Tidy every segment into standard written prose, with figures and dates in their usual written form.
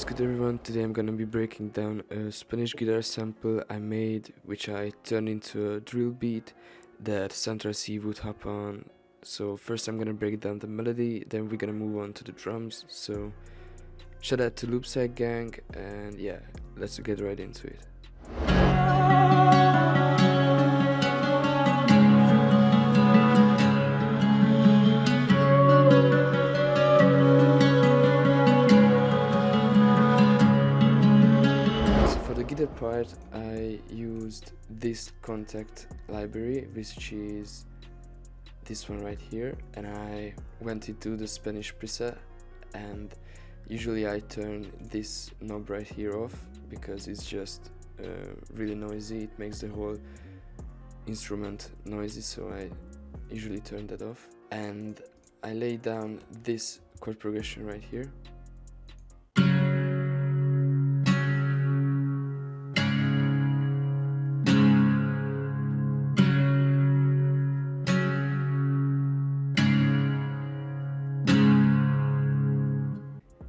What's good everyone, today I'm gonna be breaking down a Spanish guitar sample I made, which I turned into a drill beat that Sandra C would hop on. So first I'm gonna break down the melody, then we're gonna move on to the drums. So shout out to Loopside Gang, and yeah, let's get right into it. The part I used this contact library, which is this one right here, and I went into the Spanish preset, and usually I turn this knob right here off because it's just really noisy. It makes the whole instrument noisy, so I usually turn that off, and I lay down this chord progression right here.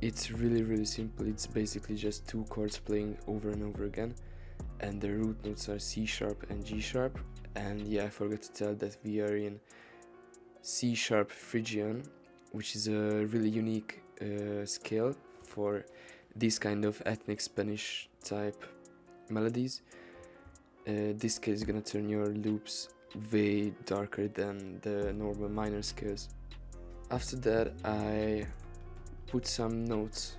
It's really simple. It's basically just two chords playing over and over again, and the root notes are C sharp and G sharp. And yeah, I forgot to tell that we are in C sharp Phrygian, which is a really unique scale for this kind of ethnic Spanish type melodies. This scale is gonna turn your loops way darker than the normal minor scales. After that, I put some notes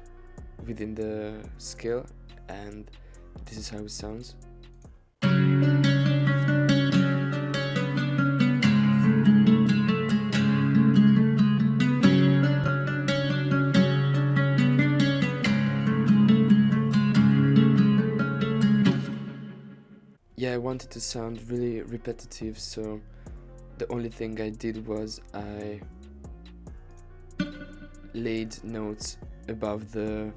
within the scale, and this is how it sounds. Yeah, I wanted to sound really repetitive, so the only thing I did was I laid notes above the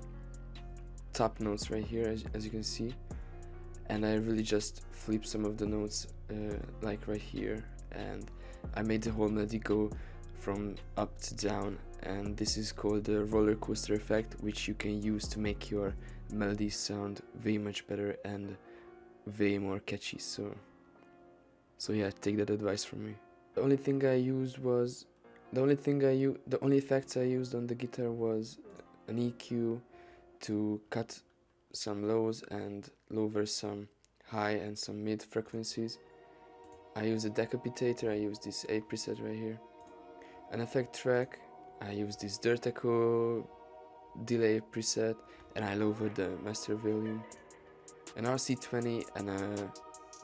top notes right here, as you can see, and I really just flipped some of the notes like right here, and I made the whole melody go from up to down, and this is called the roller coaster effect, which you can use to make your melody sound way much better and way more catchy. So yeah, take that advice from me. The only effects I used on the guitar was an EQ to cut some lows and lower some high and some mid frequencies. I used a decapitator, I used this A preset right here. An effect track, I used this dirt echo delay preset, and I lowered the master volume. An RC20, and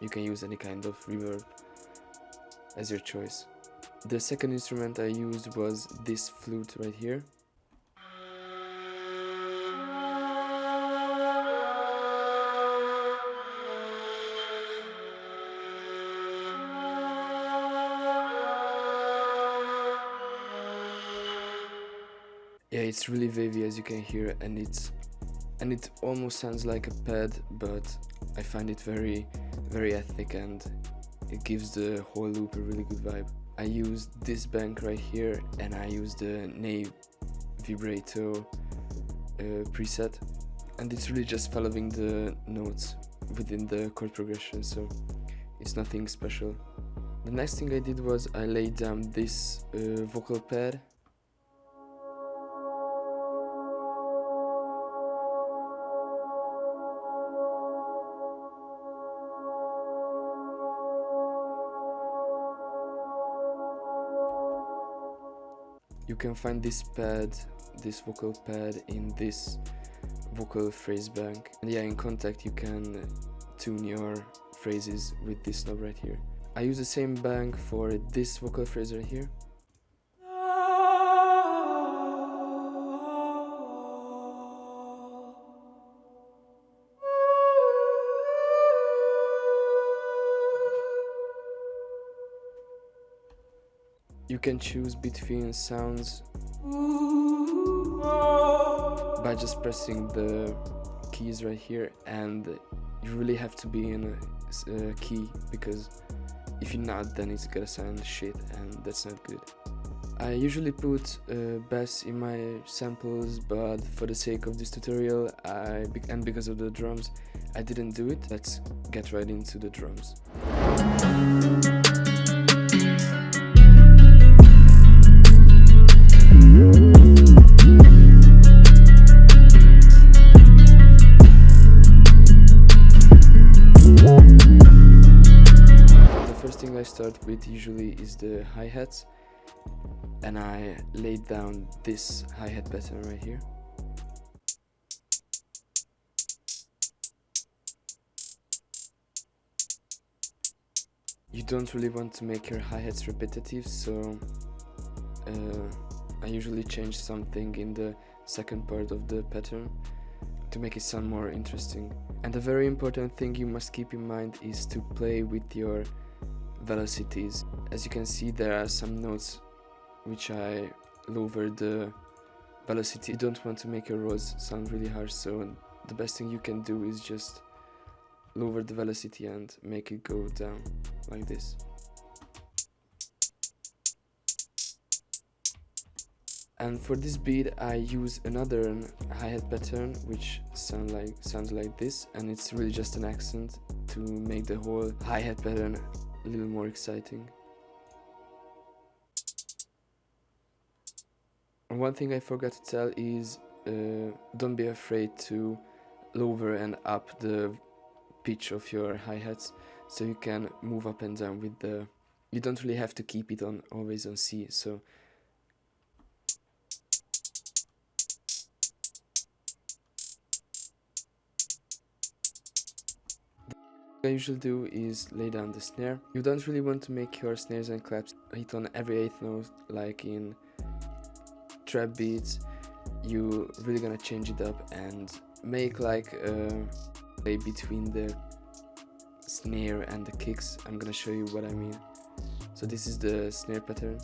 you can use any kind of reverb as your choice. The second instrument I used was this flute right here. Yeah, it's really wavy, as you can hear, and it almost sounds like a pad, but I find it very ethnic, and it gives the whole loop a really good vibe. I used this bank right here, and I used the Nave vibrato preset, and it's really just following the notes within the chord progression, so it's nothing special. The next thing I did was I laid down this vocal pad. You can find this vocal pad in this vocal phrase bank. And yeah, in Contact you can tune your phrases with this knob right here. I use the same bank for this vocal phrase right here. You can choose between sounds by just pressing the keys right here, and you really have to be in a key, because if you're not, then it's gonna sound shit, and that's not good. I usually put bass in my samples, but for the sake of this tutorial and because of the drums, I didn't do it. Let's get right into the drums. The first thing I start with usually is the hi-hats, and I laid down this hi-hat pattern right here. You don't really want to make your hi-hats repetitive, so I usually change something in the second part of the pattern to make it sound more interesting. And a very important thing you must keep in mind is to play with your velocities. As you can see, there are some notes which I lower the velocity. You don't want to make your rows sound really harsh, so the best thing you can do is just lower the velocity and make it go down like this. And for this beat I use another hi-hat pattern which sounds like this, and it's really just an accent to make the whole hi-hat pattern a little more exciting. And one thing I forgot to tell is don't be afraid to lower and up the pitch of your hi-hats, so you can move up and down with the... You don't really have to keep it on always on C, so what I usually do is lay down the snare. You don't really want to make your snares and claps hit on every 8th note like in trap beats. You really gonna change it up and make like a play between the snare and the kicks. I'm gonna show you what I mean. So this is the snare pattern.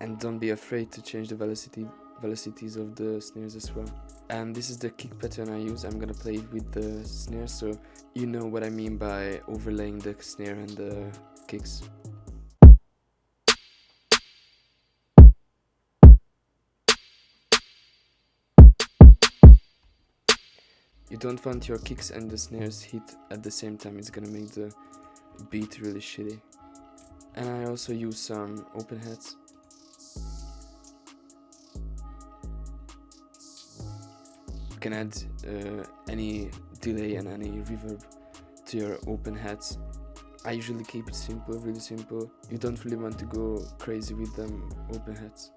And don't be afraid to change the velocities of the snares as well. And this is the kick pattern I use. I'm gonna play it with the snare, so you know what I mean by overlaying the snare and the kicks. You don't want your kicks and the snares hit at the same time, it's gonna make the beat really shitty. And I also use some open hats. You can add any delay and any reverb to your open hats. I usually keep it simple, really simple. You don't really want to go crazy with them open hats.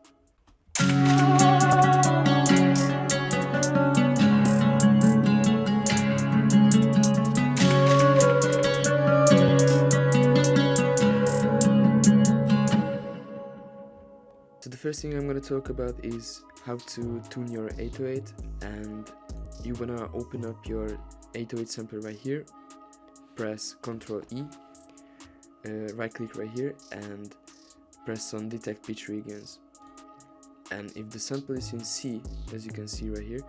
So the first thing I'm going to talk about is how to tune your 808, and you want to open up your 808 sampler right here, press Ctrl E, right click right here and press on detect pitch regions. And if the sample is in C, as you can see right here,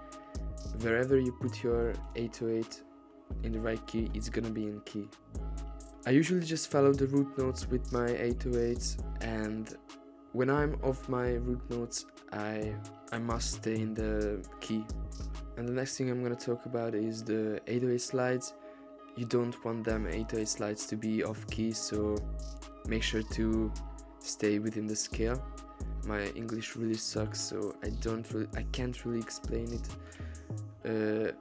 wherever you put your 808 in the right key, it's gonna be in key. I usually just follow the root notes with my 808s, and when I'm off my root notes, I must stay in the key. And the next thing I'm gonna talk about is the 808 slides. You don't want them 808 slides to be off key, so make sure to stay within the scale. My English really sucks, so I can't really explain it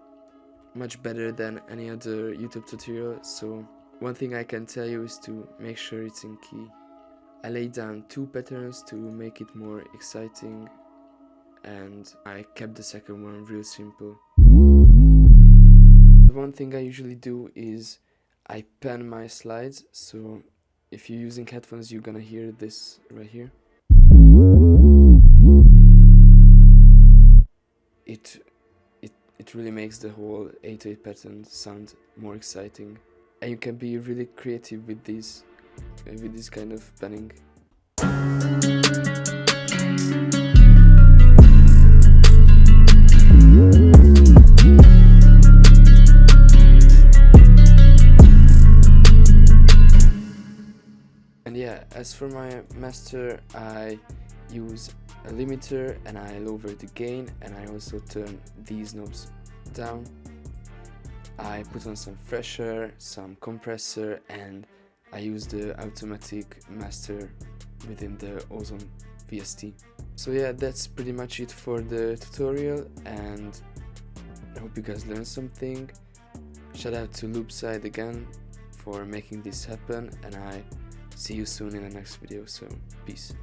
much better than any other YouTube tutorial. So one thing I can tell you is to make sure it's in key. I laid down 2 patterns to make it more exciting, and I kept the second one real simple. The one thing I usually do is I pan my slides, so if you're using headphones you're gonna hear this right here. It really makes the whole 808 pattern sound more exciting, and you can be really creative with this kind of panning. And yeah, as for my master, I use a limiter and I lower the gain, and I also turn these knobs down. I put on some fresher, some compressor, and I use the automatic master within the Ozone VST. So yeah, that's pretty much it for the tutorial, and I hope you guys learned something. Shout out to Loopside again for making this happen, and I see you soon in the next video, so peace.